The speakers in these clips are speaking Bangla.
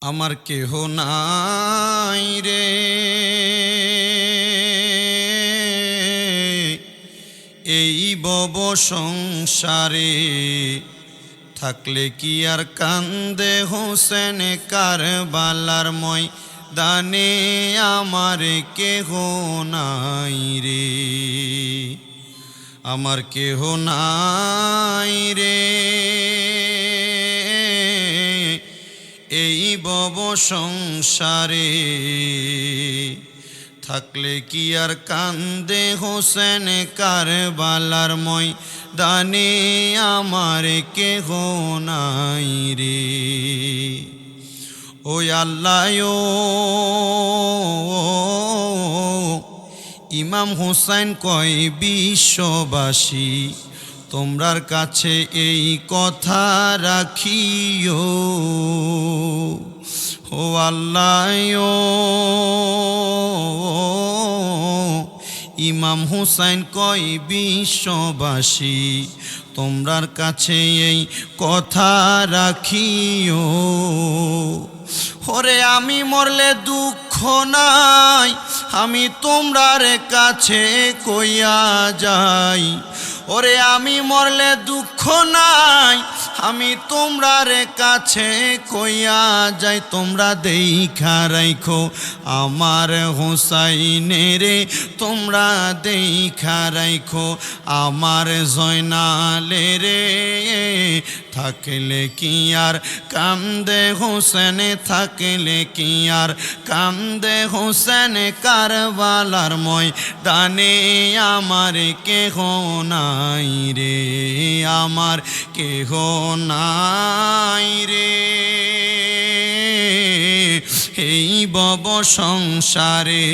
আমার কেহ নাই রে, এই ভব সংসারে। থাকলে কি আর কান্দে হোসেন কারবালার ময়দানে, আমার কেহ নাই রে, আমার কেহ নাই রে, এই ভব সংসারে। থাকলে কি আর কান্দে হোসেন কারবালার ময়দানে, আমার কেহ নাই রে। ওই আল্লাহ ইমাম হোসেন কয় বিশ্ববাসী, তোমরার কাছে এই কথা রাখিও। ও আল্লাহ ইমাম হুসাইন কয় বিশ্ববাসী, তোমরার কাছে এই কথা রাখিও। ওরে আমি মরলে দুঃখ নাই, আমি তোমরার কাছে কইয়া যাই। ওরে আমি মরলে দুঃখ নাই, আমি তোমরার কাছে কইয়া যাই। তোমরা দেখা রাইখো আমার হোসাইনেরে, তোমরা দেখা রাইখো আমার জয়নালেরে। থাকলে কি আর কান্দে হোসেন, থাকলে কি আর কান্দে হোসেন কারবালার ময়দানে, আমার কেহ নাই রে, আমার কেহ নাই রে। এই ভব সংসারে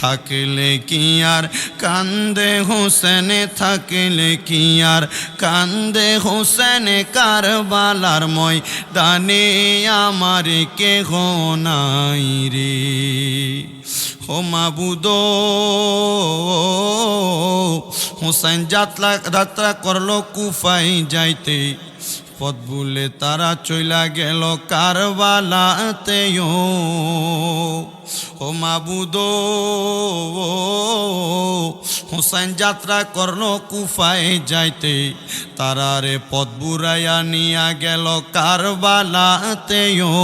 থাকলে কি আর কান্দে হোসেন, থাকলে কি আর কান্দে হোসেন কারবালার ময়দানে, আমার কেহ নাই রে। ও মাবুদ হোসেন যাত্রা করলো কুফায় যাইতে, পথ ভুলে তারা চইলা গেল কারবালাতেও। ও মাবুদ হোসেন যাত্রা করলো কুফায় যাইতে, তারারে পথ বুড়াইয়া নিয়া গেল কারবালাতেও।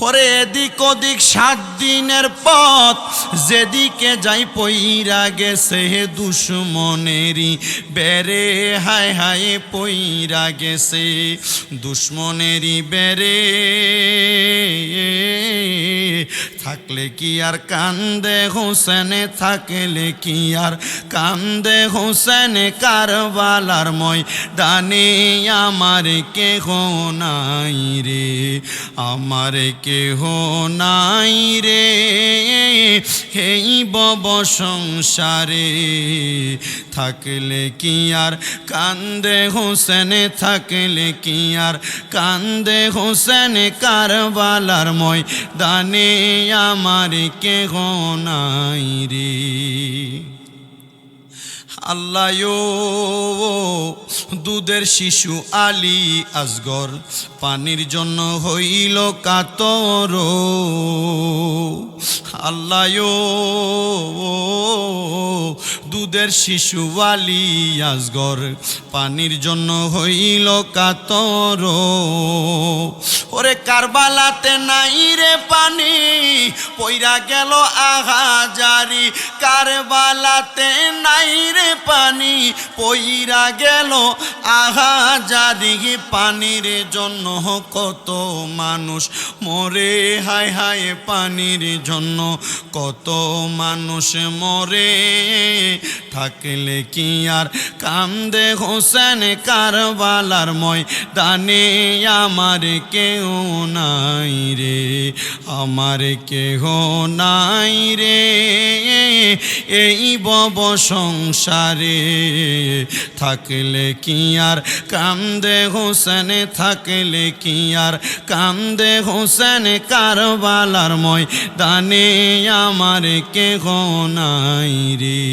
ওরে এদিক ওদিক 7 দিনের পথ, যেদিকে যাই পইরা গেছে দুশ্মনেরই বেরে। হায় হায় পইরা গেছে দুশ্মনেরই বেরে। থাকলে কি আর কান্দে হোসেন, থাকলে কি আর কান্দে হোসেন কারবালার ময়দানে, আমার কেহ নাই রে, আমার কেহ নাই রে। এই ভব সংসারে থাকলে কি আর কান্দে হোসেন, থাকলে কি আর কান্দে হোসেন কারবালার ময়দানে, আমার কেহ নাই রে। আল্লাহ দুধের শিশু আলী আসগর পানির জন্য হইল কাতর। আল্লাহ দুধের শিশু আলী আসগর পানির জন্য হইল কাতর। ওরে কারবালাতে নাই রে পানি, পইরা গেল আহাজারি। কারবালাতে নাই রে পানি, পইরা গেল আহাজারি। পানির জন্য কত মানুষ মরে, হায় হায় পানির জন্য কত মানুষ মরে। থাকলে কি আর কান্দে হোসেন কারবালার ময়দানে, আমার কেউ নাই রে, আমার কেহ নাই রে। এই ভব সংসারে থাকলে কি আর কান্দে হোসেন, থাকলে কি আর কান্দে হোসেন কারবালার ময়দানে, আমার কেহ নাই রে।